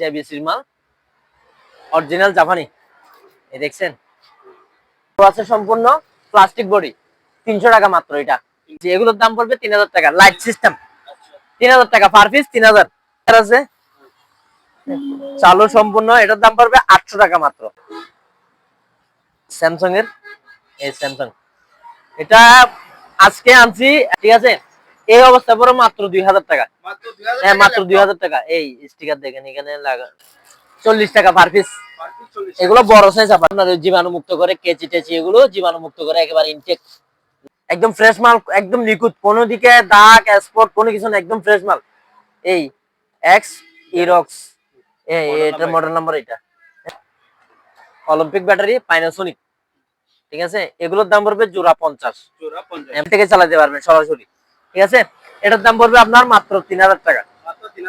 জেবিসির মাল, অরিজিনাল জাপানি। এই দেখছেন আছে সম্পূর্ণ প্লাস্টিক বডি, 300 টাকা মাত্র। এটা যে এগুলোর দাম পড়বে 3000 টাকা। লাইট সিস্টেম 3000 টাকা পার পিস, 3000 আছে। চালু সম্পূর্ণ, এটার দাম পড়বে 800 টাকা মাত্র। স্যামসাং এর, এই স্যামসাং এটা আজকে আনছি, ঠিক আছে। এই অবস্থা পড়ে মাত্র 2000 টাকা। হ্যাঁ মাত্র 2000 টাকা। এই স্টিকার দেখেন এখানে লাগা, 40 টাকা পার পিস। এগুলো বড় সাইজ, আপনার জীবাণু মুক্ত করে, কেচি টেচি এগুলো জীবাণু মুক্ত করে, একেবারে ইনটেক, একদম ফ্রেশ মাল, একদম নিখুঁত, কোনো দিকে দাগ স্পট কোনো কিছু না, একদম ফ্রেশ মাল। এই এক্স ইরক্স, এটা মডেল নাম্বার। এটা অলিম্পিক ব্যাটারি, পাইনাসোনিক, ঠিক আছে। এগুলোর দাম পড়বে জোড়া 50, এম থেকে চালাতে পারবেন সরাসরি, ঠিক আছে। এটার দাম পড়বে আপনার মাত্র 3000 টাকা।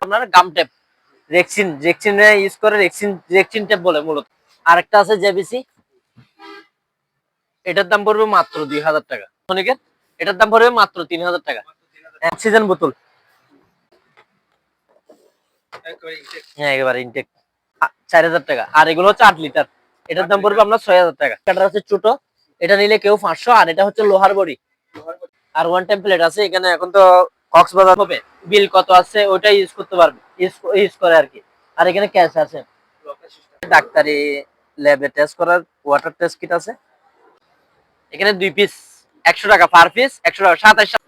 আপনার গাম টেপ, রেক্সিন, রেক্সিনে ইউজ করে, রেক্সিন, রেক্সিন টেপ বলে মূলত। আরেকটা আছে জেবিসি, এটার দাম পড়বে মাত্র 2000 টাকা। সোনিকের এটার দাম পড়বে মাত্র 3000 টাকা। অক্সিজেন বোতল, হ্যাঁ একেবারে ইনটেক, 4000 টাকা। আর এগুলো হচ্ছে 8 লিটার, এটার দাম পড়বে আপনার 6000 টাকা। এটা হচ্ছে ছোট, এটা নিলে কেউ 500। আর এটা হচ্ছে লোহার বডি, আর ওয়ান টেমপ্লেট আছে এখানে। এখন তো কক্সবাজার হবে, বিল কত আছে ওইটা ইউজ করতে পারবে, ইউজ করে আর কি। আর এখানে ক্যাশ আছে, ডাক্তারি ল্যাবে টেস্ট করার ওয়াটার টেস্ট কিট আছে। এখানে 2 পিস, 100 টাকা পার পিস, 100 টাকা। 27,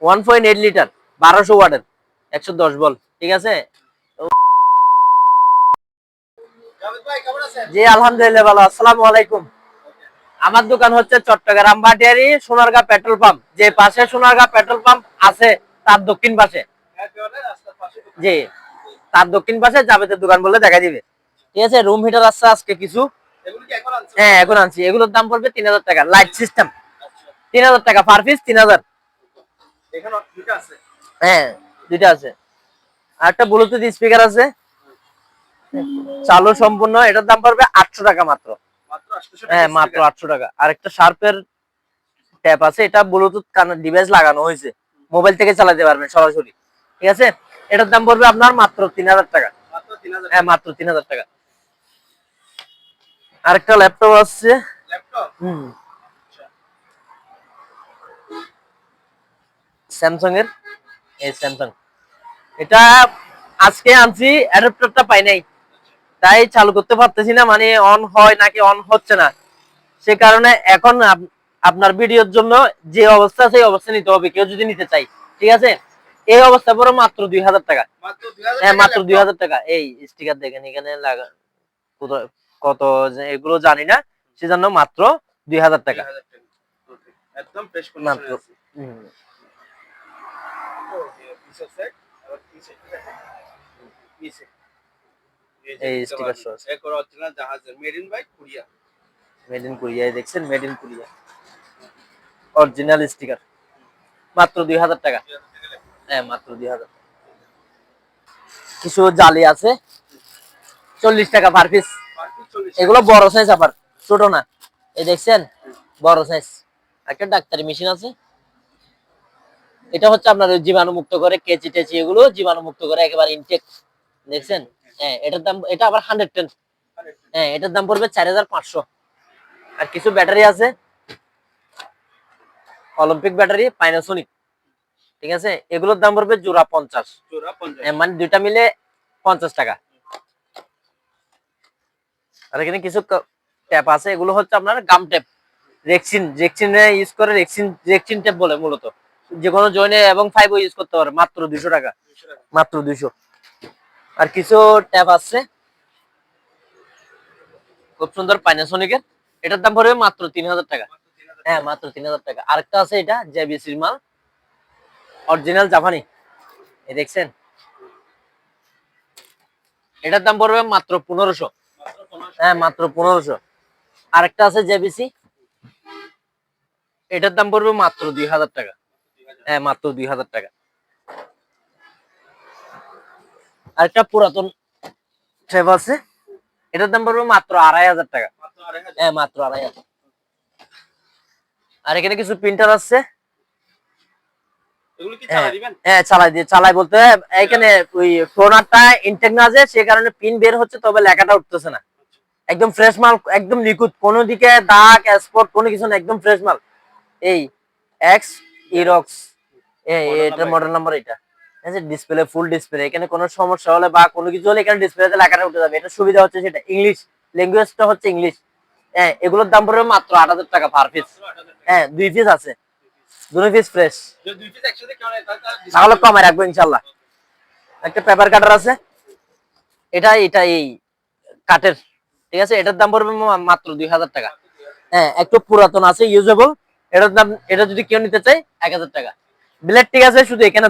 1.8 লিটার, 1200 ওয়াটের, 110 বল, ঠিক আছে। জি আলহামদুলিল্লাহ ভালো। আসসালামু আলাইকুম। আমার দোকান হচ্ছে চট্টগ্রাম ভাটিয়ারি সোনারগাঁ পেট্রোল পাম্প, যে পাশে সোনারগাঁ পেট্রোল পাম্প আছে তার দক্ষিণ পাশে, জি তার দক্ষিণ পাশে জাবেদের দোকান বলে দেখা দিবে, ঠিক আছে। রুম হিটার আছে আজকে কিছু, হ্যাঁ এখন আনছি। এগুলোর দাম পড়বে 3000 টাকা। লাইট সিস্টেম 3000 টাকা পার পিস, 3000। হ্যাঁ দুইটা আছে। আর একটা ব্লুটুথ স্পিকার আছে, চালু সম্পূর্ণ, এটার দাম পড়বে 800 টাকা মাত্র। হ্যাঁ মাত্র 800 টাকা। আর একটা শার্পের ট্যাপ আছে, এটা ব্লুটুথ ডিভাইস লাগানো হয়েছে, মোবাইল থেকে চালাতে পারবেন সরাসরি, ঠিক আছে। এটার দাম পড়বে আপনার মাত্র 3000 টাকা। হ্যাঁ মাত্র 3000 টাকা। আরেকটা ল্যাপটপ আছে, স্যামসাং এর, এই স্যামসাং এটা আজকে আনছি, অ্যাডাপ্টারটা পাই নাই, তাই চালু করতে পারতেছি না, মানে অন হয় নাকি অন হচ্ছে না, সে কারণে এখন আপনার ভিডিওর জন্য যে অবস্থা সেই অবস্থা নিতে হবে, কেউ যদি নিতে চাই, ঠিক আছে। এই অবস্থা পুরো মাত্র 2000 টাকা। হ্যাঁ মাত্র 2000 টাকা। এই স্টিকার দেখেন এখানে লাগা, কত এগুলো জানি না, সেজন্য মাত্র 2000 টাকা একদম ফ্রেশ মাত্র। এই স্টিকার সহ একবার অরিজিনাল জাহাজের made in by Korea, made in Korea, দেখছেন made in Korea original sticker, মাত্র 2000 টাকা। হ্যাঁ মাত্র 2000। কিছু জালি আছে 40 টাকা পার পিস, এগুলো বড় সাইজ, আবার ছোট না, এই দেখছেন বড় সাইজ। একটা ডাক্তারি মেশিন আছে, এটা হচ্ছে আপনার জীবাণু মুক্ত করে, কেচি টেচি এগুলো জীবাণু মুক্ত করে, একেবারে ইনটেক, দেখছেন। হ্যাঁ এটার দাম, এটা আবার 110, হ্যাঁ এটার দাম পড়বে 4500। আর কিছু ব্যাটারি আছে, অলিম্পিক ব্যাটারি, পাইনাসোনিক, ঠিক আছে। এগুলোর দাম পড়বে জোড়া 50, মানে দুইটা মিলে 50 টাকা। আর এখানে কিছু ট্যাপ আছে, এগুলো হচ্ছে আপনার গাম ট্যাপ, রেক্সিন, রেক্সিনে ইউজ করে, রেক্সিন, রেক্সিন ট্যাপ বলে মূলত। যে কোনো জয়েনে এবং ফাইবও ইউজ করতে পারে, মাত্র 200 টাকা, মাত্র 200। আর কিছু ট্যাপ আছে খুব সুন্দর পাইনাসোনিকের, এটার দাম পড়বে মাত্র 3000 টাকা। হ্যাঁ মাত্র 3000 টাকা। আরেকটা আছে, এটা জেবিসির মাল, অরিজিনাল জাপানি, এই দেখছেন, এটার দাম পড়বে মাত্র 1500। হ্যাঁ মাত্র 1500। আরেকটা আছে জেবিসি, এটার দাম পড়বে মাত্র 2000 টাকা। হ্যাঁ মাত্র 2000 টাকা। আরেকটা পুরাতন ট্যাপ আছে, এটার দাম পড়বে মাত্র 2500 টাকা। হ্যাঁ মাত্র 2500। আর এখানে কিছু প্রিন্টার আছে, হ্যাঁ চালাই বলতে এখানে ওই টোনারটা ইনটেক না যে সে কারণে পিন বের হচ্ছে, তবে লেখাটা উঠতেছে না। একদম ফ্রেশ মাল, একদম নিখুঁত, কোনো দিকে দাগ স্পট কোনো কিছু না, একদম ফ্রেশ মাল। এই এক্স ইরক্স, এটা মডেল নাম্বার, এটা ডিসপ্লে ফুল ডিসপ্লে। এখানে কোনো সমস্যা হলে বা কোনো কিছু হলে এখানে ডিসপ্লেতে লেখাটা উঠে যাবে। এটা সুবিধা হচ্ছে সেটা ইংলিশ, ল্যাঙ্গুয়েজটা হচ্ছে ইংলিশ। হ্যাঁ, এগুলোর দাম পড়বে মাত্র ৮০০০ টাকা পার পিস। হ্যাঁ, 2 পিস আছে, 2 পিস ফ্রেশ, তাহলে কমে রাখবো ইনশাআল্লাহ। একটা পেপার কাটার আছে, এটা এই কাঠের, ঠিক আছে, এটার দাম পড়বে মাত্র ২০০০ টাকা। হ্যাঁ, একটু পুরাতন আছে, ইউজেবল। এটার দাম, এটা যদি কেউ নিতে চাই ১০০০ টাকা। ব্লেড ঠিক আছে, শুধু এখানে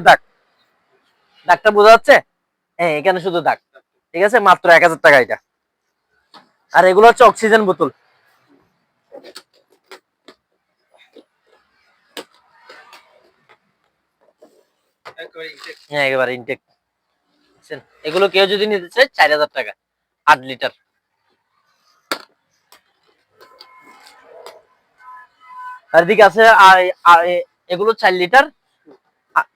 দাগটা বোঝা যাচ্ছে? হ্যাঁ, এখানে শুধু দাগ, ঠিক আছে, মাত্র ১০০০ টাকা এটা। আর এগুলো হচ্ছে অক্সিজেন বোতল। হ্যাঁ, একেবারে ইনটেক। এগুলো কেউ যদি নিতে চায় ৪০০০ টাকা, ৮ লিটার। আর দিকে আছে, আর এগুলো ৪ লিটার,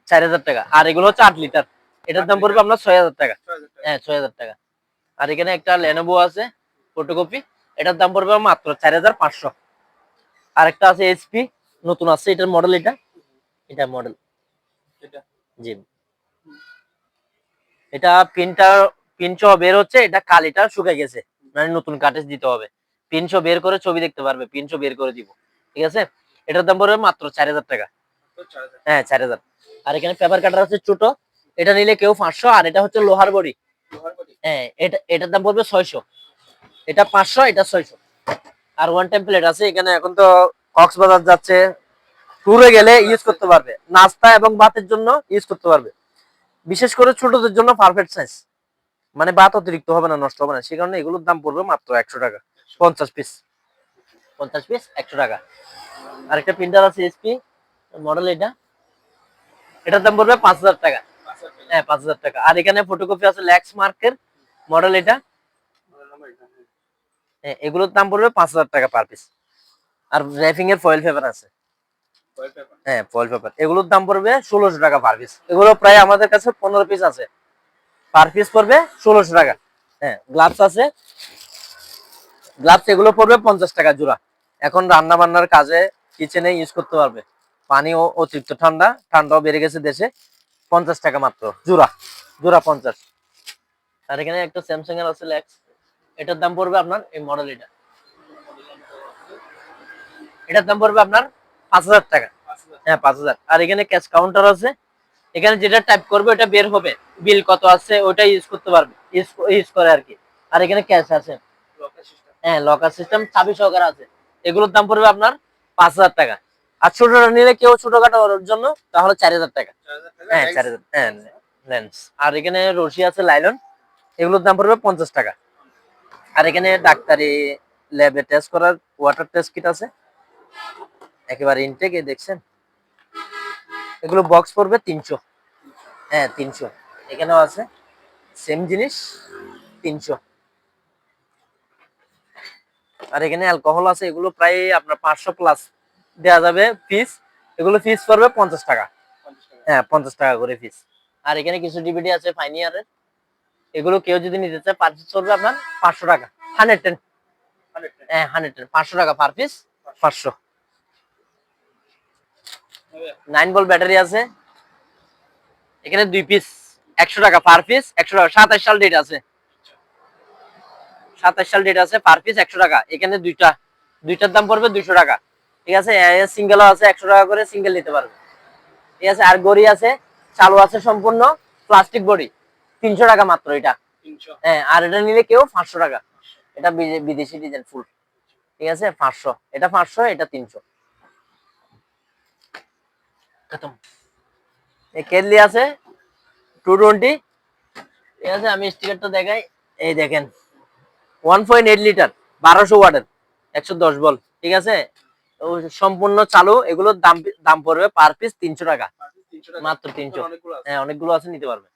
৪০০০ টাকা। আর এগুলো হচ্ছে ৮ লিটার, এটার দাম পড়বে আপনার ৬০০০ টাকা। হ্যাঁ, ৬০০০ টাকা। আর এখানে একটা লেনোভো আছে ফটোকপি, এটার দাম পড়বে মাত্র ৪৫০০। আর একটা আছে এইচপি, নতুন আছে, এটার মডেল, এটা মডেল, জি। এটা পিনসহ বের হচ্ছে, এটা কালিটা শুকিয়ে গেছে, মানে নতুন কার্টেজ দিতে হবে। পিনসহ বের করে ছবি দেখতে পারবে, পিনসহ বের করে দিব, ঠিক আছে। এটার দাম পড়বে মাত্র ৪০০০ টাকা। হ্যাঁ, ৪০০০। আর এখানে পেপার কাটার আছে ছোট, এটা নিলে কেউ ৫০০। আর এটা হচ্ছে লোহার বডি। হ্যাঁ, এটার দাম পড়বে ৬০০। এটা ৫০০, এটা ৬০০। আর ওয়ান টাইম প্লেট আছে এখানে। এখন তো কক্সবাজার যাচ্ছে, ট্যুরে গেলে ইউজ করতে পারবে, নাস্তা এবং ভাতের জন্য ইউজ করতে পারবে। বিশেষ করে ছোটদের জন্য পারফেক্ট সাইজ, মানে ভাত অতিরিক্ত হবে না, নষ্ট হবে না, সে কারণে এগুলোর দাম পড়বে মাত্র ১০০ টাকা। 50 পিস, ১০০ টাকা। আরেকটা প্রিন্টার আছে এইচপি মডেল, এটার দাম পড়বে ৫০০০ টাকা। হ্যাঁ, ৫০০০ টাকা। আর এখানে ফটোকপি আছে ল্যাক্স মার্কের মডেল, এগুলোর দাম পড়বে ৫০০০ টাকা পার পিস। আর র্যাপিং এর ফয়েল পেপার আছে, হ্যাঁ, ফয়েল পেপার, এগুলোর দাম পড়বে ১৬০০ টাকা পার পিস। এগুলো প্রায় আমাদের কাছে ১৫ পিস আছে, পার পিস পড়বে ১৬০০ টাকা। হ্যাঁ, গ্লাভস আছে, গ্লাভস এগুলো পড়বে ৫০ টাকা জোড়া। এখন রান্না বান্নার কাজে কিচেনে ইউজ করতে পারবে। পানি অতিরিক্ত ঠান্ডাও বেড়ে গেছে দেশে। ৫০ টাকা মাত্র জোড়া, ৫০। আর এখানে একটা স্যামসাং এর আছে ল্যাক্স, এটার দাম পড়বে আপনার, এই মডেল, এটার দাম পড়বে আপনার ৫০০০ টাকা। হ্যাঁ, ৫০০০। আর এখানে ক্যাশ কাউন্টার আছে, এখানে যেটা টাইপ করবে ওটা বের হবে, বিল কত আছে ওটা ইউজ করতে পারবে, ইউজ করে আর কি। আর এখানে ক্যাশ আছে, হ্যাঁ, লকার সিস্টেম চাবি সহকারে আছে। এগুলোর দাম পড়বে আপনার ৫০০০ টাকা। আর ছোটটা নিলে কেউ ছোটখাটো ওর জন্য, তাহলে ৪০০০ টাকা। হ্যাঁ, ৪০০০। হ্যাঁ, লেন্স। আর এখানে রশি আছে লাইলন, এগুলোর দাম পড়বে ৫০ টাকা। আর এখানে ডাক্তারি ল্যাবে টেস্ট করার ওয়াটার টেস্ট কিট আছে, একেবারে ইনটেক, দেখছেন। এগুলো বক্স পড়বে ৩০০। হ্যাঁ, ৩০০। এখানেও আছে সেম জিনিস, ৩০০। আর এখানে অ্যালকোহল আছে, এগুলো প্রায় আপনার ৫০০ প্লাস দেওয়া যাবে পিস। এগুলো পিস পড়বে ৫০ টাকা। হ্যাঁ, ৫০ টাকা করে পিস। আর এখানে কিছু ডিভিডি আছে ফাইনিয়ারের, এগুলো কেউ যদি নিতে চায় পার পিস পড়বে আপনার ৫০০ টাকা। 110, হ্যাঁ, 110, ৫০০ টাকা পার পিস, ৫০০। 9 ভোল্ট ব্যাটারি আছে, এখানে 2 পিস, ১০০ টাকা পার পিস, ১০০ টাকা। ২৭ সাল ডেট আছে, ২৭ সাল ডেট আছে, পার পিস ১০০ টাকা। এখানে দুইটার দাম পড়বে ২০০ টাকা, ঠিক আছে। সিঙ্গেলও আছে, ১০০ টাকা করে সিঙ্গেল নিতে পারবে, ঠিক আছে। আর গড়ি আছে, চালু আছে সম্পূর্ণ, প্লাস্টিক বডি, ৩০০ টাকা মাত্র এটা। হ্যাঁ, আর এটা নিলে কেউ ৫০০ টাকা। এটা বিদেশি ডিজাইন ফুল, ঠিক আছে, ৫০০। এটা ৫০০, এটা ৩০০। খতম। এই কেটলি আছে 220, ঠিক আছে। আমি স্টিকারটা দেখাই, এই দেখেন 1.8 লিটার, ১২০০ ওয়াটের, ১১০ ভোল্ট, ঠিক আছে। সম্পূর্ণ চালু। এগুলোর দাম পড়বে পার পিস ৩০০ টাকা, মাত্র ৩০০। হ্যাঁ, অনেকগুলো আছে, নিতে পারবে।